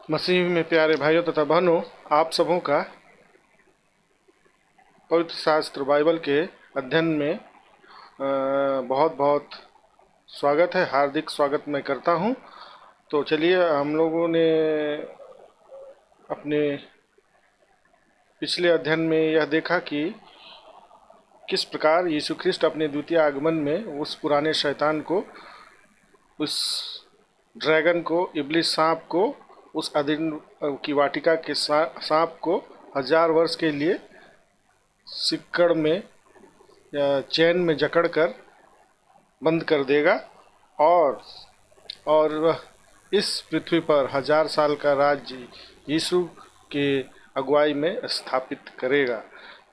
मसीह में प्यारे भाइयों तथा बहनों, आप सबों का पवित्र शास्त्र बाइबल के अध्ययन में बहुत बहुत स्वागत है। हार्दिक स्वागत मैं करता हूं। तो चलिए, हम लोगों ने अपने पिछले अध्ययन में यह देखा कि किस प्रकार यीशु ख्रिस्ट अपने द्वितीय आगमन में उस पुराने शैतान को, उस ड्रैगन को, इब्लिस सांप को, उस अदीन की वाटिका के सांप को 1000 वर्ष के लिए सिक्कड़ में या चैन में जकड़कर बंद कर देगा और वह इस पृथ्वी पर 1000 साल का राज्य यीशु के अगुवाई में स्थापित करेगा।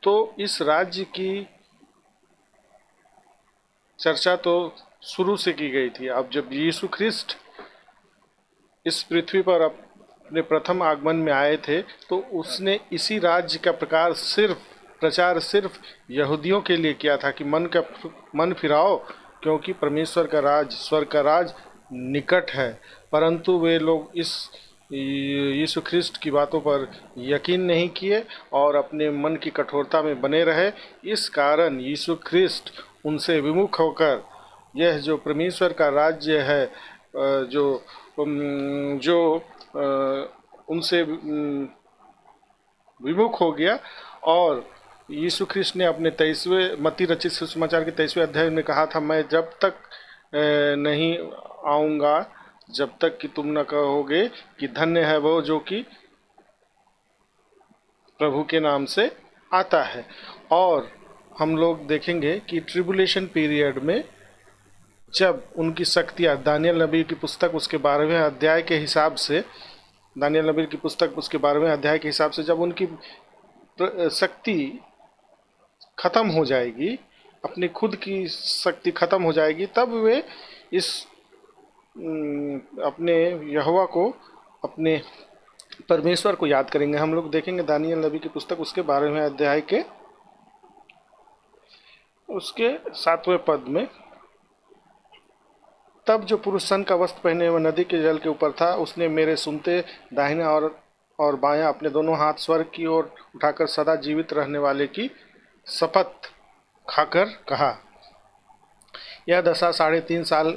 तो इस राज्य की चर्चा तो शुरू से की गई थी। अब जब यीशु ख्रिस्ट इस पृथ्वी पर अपने प्रथम आगमन में आए थे तो उसने इसी राज्य का प्रचार सिर्फ यहूदियों के लिए किया था कि मन फिराओ, क्योंकि परमेश्वर का राज, स्वर्ग का राज निकट है। परंतु वे लोग इस यीशु ख्रिस्ट की बातों पर यकीन नहीं किए और अपने मन की कठोरता में बने रहे। इस कारण यीशु ख्रिस्ट उनसे विमुख होकर यह जो परमेश्वर का राज्य है, जो उनसे विमुख हो गया। और यीशु ख्रिस्ट ने अपने 23वें मत्ती रचित सुसमाचार के 23वें अध्याय में कहा था, मैं जब तक नहीं आऊँगा जब तक कि तुम न कहोगे कि धन्य है वो जो कि प्रभु के नाम से आता है। और हम लोग देखेंगे कि ट्रिबुलेशन पीरियड में जब उनकी शक्तियाँ, दानियल नबी की पुस्तक उसके 12वें अध्याय के हिसाब से, दानियल नबी की पुस्तक उसके 12वें अध्याय के हिसाब से जब उनकी शक्ति खत्म हो जाएगी, अपनी खुद की शक्ति खत्म हो जाएगी, तब वे इस अपने यहोवा को, अपने परमेश्वर को याद करेंगे। हम लोग देखेंगे दानियल नबी की पुस्तक उसके 12वें अध्याय के उसके 7वें पद में, तब जो पुरुष सन का वस्त्र पहने हुए नदी के जल के ऊपर था, उसने मेरे सुनते दाहिना और बायां अपने दोनों हाथ स्वर्ग की ओर उठाकर सदा जीवित रहने वाले की शपथ खाकर कहा, यह दशा 3.5 साल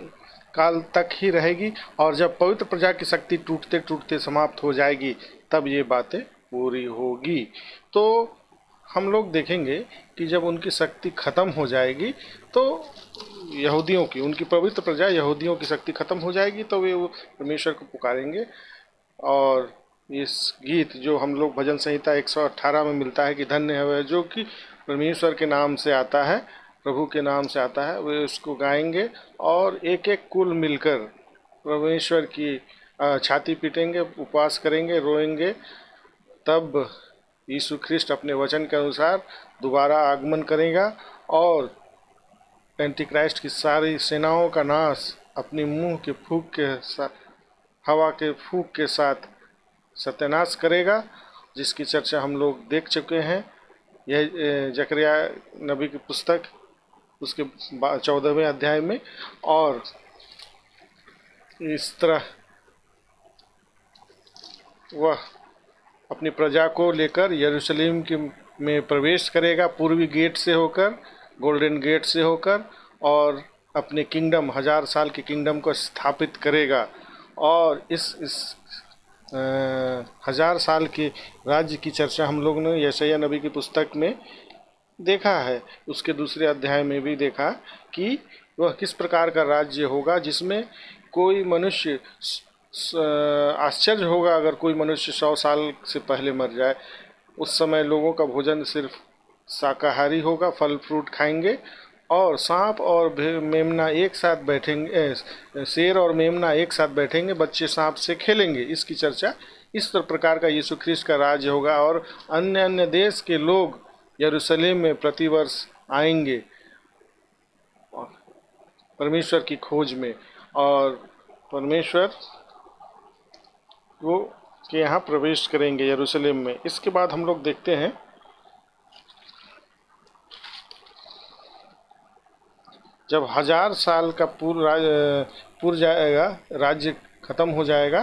काल तक ही रहेगी, और जब पवित्र प्रजा की शक्ति टूटते टूटते समाप्त हो जाएगी तब ये बातें पूरी होगी। तो हम लोग देखेंगे कि जब उनकी शक्ति खत्म हो जाएगी तो यहूदियों की, उनकी पवित्र प्रजा यहूदियों की शक्ति खत्म हो जाएगी, तो वे परमेश्वर को पुकारेंगे। और इस गीत जो हम लोग भजन संहिता 118 में मिलता है कि धन्य है वह जो कि परमेश्वर के नाम से आता है, प्रभु के नाम से आता है, वे उसको गाएंगे और एक एक कुल मिलकर परमेश्वर की छाती पीटेंगे, उपवास करेंगे, रोएंगे। तब यीशु ख्रिस्ट अपने वचन के अनुसार दोबारा आगमन करेगा और एंटीक्राइस्ट की सारी सेनाओं का नाश अपनी मुंह के फूंक के साथ, हवा के फूंक के साथ सत्यानाश करेगा, जिसकी चर्चा हम लोग देख चुके हैं। यह जकरिया नबी की पुस्तक उसके 14वें अध्याय में। और इस तरह वह अपनी प्रजा को लेकर यरूशलेम के में प्रवेश करेगा, पूर्वी गेट से होकर, गोल्डन गेट से होकर, और अपने किंगडम, 1000 साल के किंगडम को स्थापित करेगा। और इस 1000 साल के राज्य की चर्चा हम लोग ने यशायाह नबी की पुस्तक में देखा है। उसके दूसरे अध्याय में भी देखा कि वह किस प्रकार का राज्य होगा, जिसमें कोई मनुष्य, आश्चर्य होगा अगर कोई मनुष्य 100 साल से पहले मर जाए। उस समय लोगों का भोजन सिर्फ शाकाहारी होगा, फल फ्रूट खाएंगे, और सांप और मेमना एक साथ बैठेंगे, शेर और मेमना एक साथ बैठेंगे, बच्चे सांप से खेलेंगे। इसकी चर्चा इस प्रकार का यीशु ख्रिस्ट का राज्य होगा। और अन्य अन्य देश के लोग यरूशलेम में प्रतिवर्ष आएंगे परमेश्वर की खोज में, और परमेश्वर वो के यहाँ प्रवेश करेंगे यरूशलेम में। इसके बाद हम लोग देखते हैं जब 1000 साल का पूर जाएगा, राज्य खत्म हो जाएगा,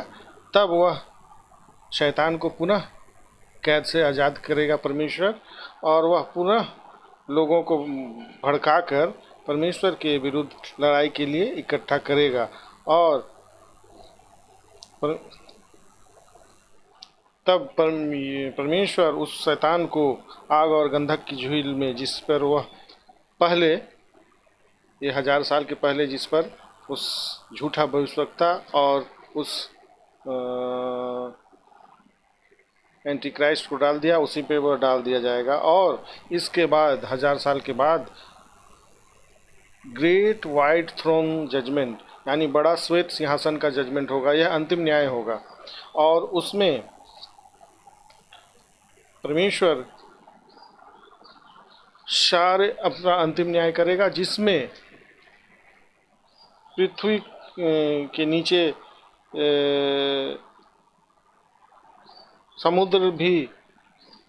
तब वह शैतान को पुनः कैद से आज़ाद करेगा परमेश्वर, और वह पुनः लोगों को भड़काकर परमेश्वर के विरुद्ध लड़ाई के लिए इकट्ठा करेगा। और तब परमेश्वर उस शैतान को आग और गंधक की झील में, जिस पर वह पहले, ये 1000 साल के पहले जिस पर उस झूठा भविष्यवक्ता और उस एंटी क्राइस्ट को डाल दिया, उसी पे वह डाल दिया जाएगा। और इसके बाद 1000 साल के बाद ग्रेट वाइट थ्रोन जजमेंट, यानी बड़ा श्वेत सिंहासन का जजमेंट होगा। यह अंतिम न्याय होगा और उसमें परमेश्वर सारे अपना अंतिम न्याय करेगा, जिसमें पृथ्वी के नीचे समुद्र भी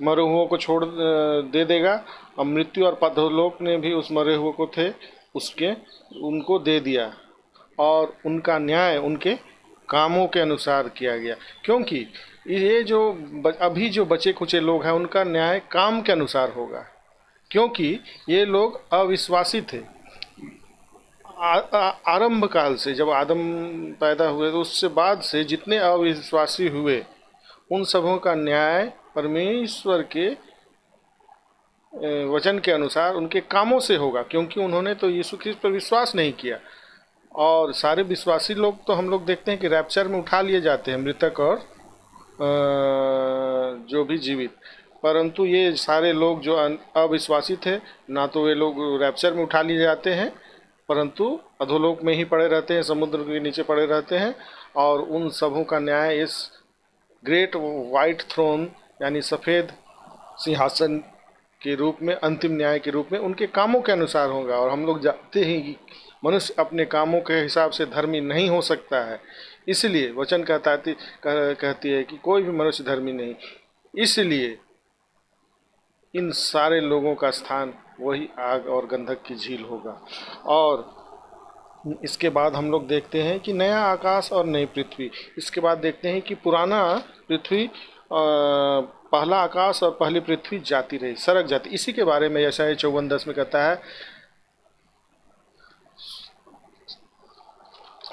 मरे हुओं को छोड़ दे देगा, और मृत्यु और पधोलोक ने भी उस मरे हुए को थे उनको दे दिया, और उनका न्याय उनके कामों के अनुसार किया गया। क्योंकि ये जो अभी जो बचे खुचे लोग हैं उनका न्याय काम के अनुसार होगा, क्योंकि ये लोग अविश्वासी थे। आरंभ काल से, जब आदम पैदा हुए तो उससे बाद से जितने अविश्वासी हुए उन सबों का न्याय परमेश्वर के वचन के अनुसार उनके कामों से होगा, क्योंकि उन्होंने तो यीशु ख्रिस्त पर विश्वास नहीं किया। और सारे विश्वासी लोग तो हम लोग देखते हैं कि रैप्चर में उठा लिए जाते हैं, मृतक और जो भी जीवित, परंतु ये सारे लोग जो अविश्वासी थे, ना तो वे लोग रैप्चर में उठा लिए जाते हैं, परंतु अधोलोक में ही पड़े रहते हैं, समुद्र के नीचे पड़े रहते हैं। और उन सबों का न्याय इस ग्रेट वाइट थ्रोन यानी सफ़ेद सिंहासन के रूप में, अंतिम न्याय के रूप में उनके कामों के अनुसार होगा। और हम लोग जानते हैं कि मनुष्य अपने कामों के हिसाब से धर्मी नहीं हो सकता है, इसलिए वचन कहती है कि कोई भी मनुष्य धर्मी नहीं। इसलिए इन सारे लोगों का स्थान वही आग और गंधक की झील होगा। और इसके बाद हम लोग देखते हैं कि नया आकाश और नई पृथ्वी। इसके बाद देखते हैं कि पुराना पृथ्वी, पहला आकाश और पहली पृथ्वी जाती रही, सरक जाती। इसी के बारे में यशायाह 54:10 में कहता है,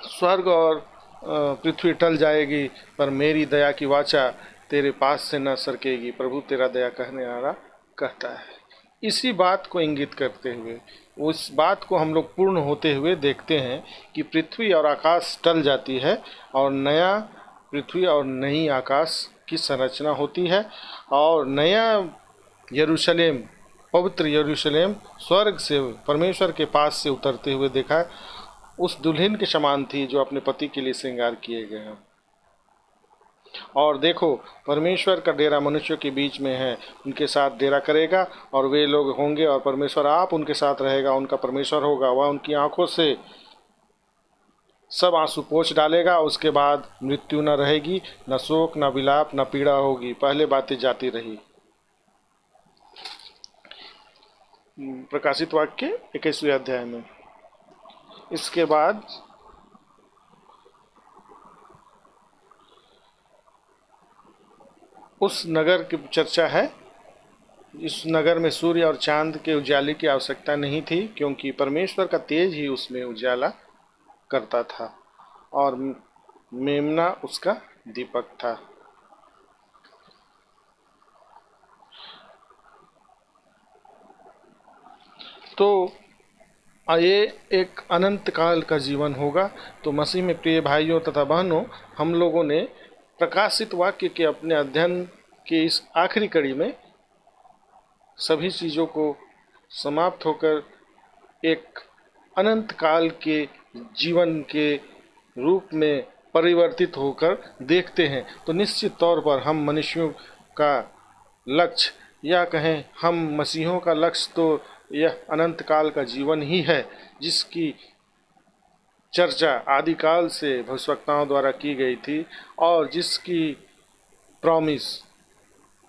स्वर्ग और पृथ्वी टल जाएगी पर मेरी दया की वाचा तेरे पास से न सरकेगी, प्रभु तेरा दया कहने वाला कहता है। इसी बात को इंगित करते हुए, उस बात को हम लोग पूर्ण होते हुए देखते हैं कि पृथ्वी और आकाश टल जाती है और नया पृथ्वी और नई आकाश की संरचना होती है। और नया यरूशलेम, पवित्र यरूशलेम स्वर्ग से परमेश्वर के पास से उतरते हुए देखा, उस दुल्हन के समान थी जो अपने पति के लिए श्रृंगार किए गए हैं। और देखो, परमेश्वर का डेरा मनुष्यों के बीच में है, उनके साथ डेरा करेगा और वे लोग होंगे, और परमेश्वर आप उनके साथ रहेगा, उनका परमेश्वर होगा। वह उनकी आंखों से सब आंसू पोंछ डालेगा। उसके बाद मृत्यु न रहेगी, न शोक, न विलाप, न पीड़ा होगी, पहले बातें जाती रही। प्रकाशित वाक्य 21वें अध्याय में। इसके बाद उस नगर की चर्चा है। इस नगर में सूर्य और चांद के उजाले की आवश्यकता नहीं थी, क्योंकि परमेश्वर का तेज ही उसमें उजाला करता था और मेमना उसका दीपक था। तो ये एक अनंत काल का जीवन होगा। तो मसीह में प्रिय भाइयों तथा बहनों, हम लोगों ने प्रकाशित वाक्य के अपने अध्ययन के इस आखिरी कड़ी में सभी चीज़ों को समाप्त होकर एक अनंत काल के जीवन के रूप में परिवर्तित होकर देखते हैं। तो निश्चित तौर पर हम मनुष्यों का लक्ष्य, या कहें हम मसीहों का लक्ष्य, तो यह अनंत काल का जीवन ही है, जिसकी चर्चा आदिकाल से भविष्यवक्ताओं द्वारा की गई थी और जिसकी प्रॉमिस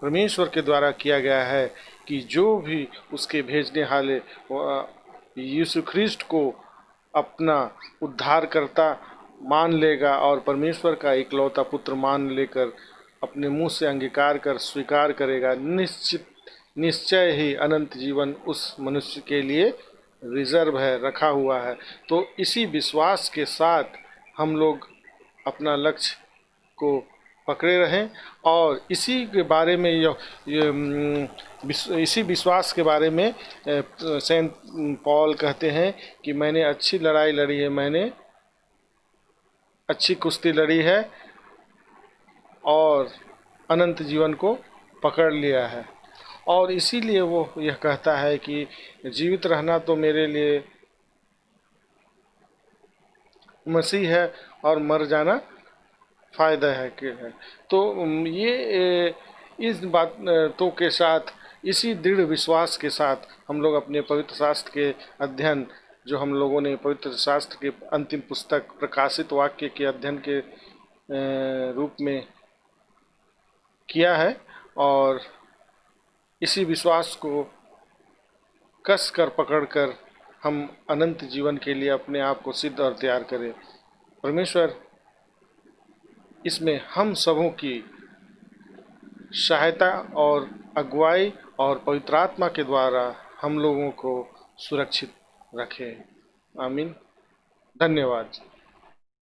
परमेश्वर के द्वारा किया गया है कि जो भी उसके भेजने वाले यीशु ख्रिस्ट को अपना उद्धारकर्ता मान लेगा और परमेश्वर का इकलौता पुत्र मान लेकर अपने मुंह से अंगीकार कर स्वीकार करेगा, निश्चय ही अनंत जीवन उस मनुष्य के लिए रिजर्व है, रखा हुआ है। तो इसी विश्वास के साथ हम लोग अपना लक्ष्य को पकड़े रहें और इसी के बारे में इसी विश्वास के बारे में सेंट पॉल कहते हैं कि मैंने अच्छी लड़ाई लड़ी है, मैंने अच्छी कुश्ती लड़ी है और अनंत जीवन को पकड़ लिया है। और इसीलिए वो यह कहता है कि जीवित रहना तो मेरे लिए मसीह है और मर जाना फ़ायदा है तो ये इस बातों के साथ, इसी दृढ़ विश्वास के साथ हम लोग अपने पवित्र शास्त्र के अध्ययन, जो हम लोगों ने पवित्र शास्त्र के अंतिम पुस्तक प्रकाशित वाक्य के अध्ययन के रूप में किया है, और इसी विश्वास को कस कर पकड़ कर हम अनंत जीवन के लिए अपने आप को सिद्ध और तैयार करें। परमेश्वर इसमें हम सबों की सहायता और अगुवाई और पवित्र आत्मा के द्वारा हम लोगों को सुरक्षित रखे। आमीन। धन्यवाद।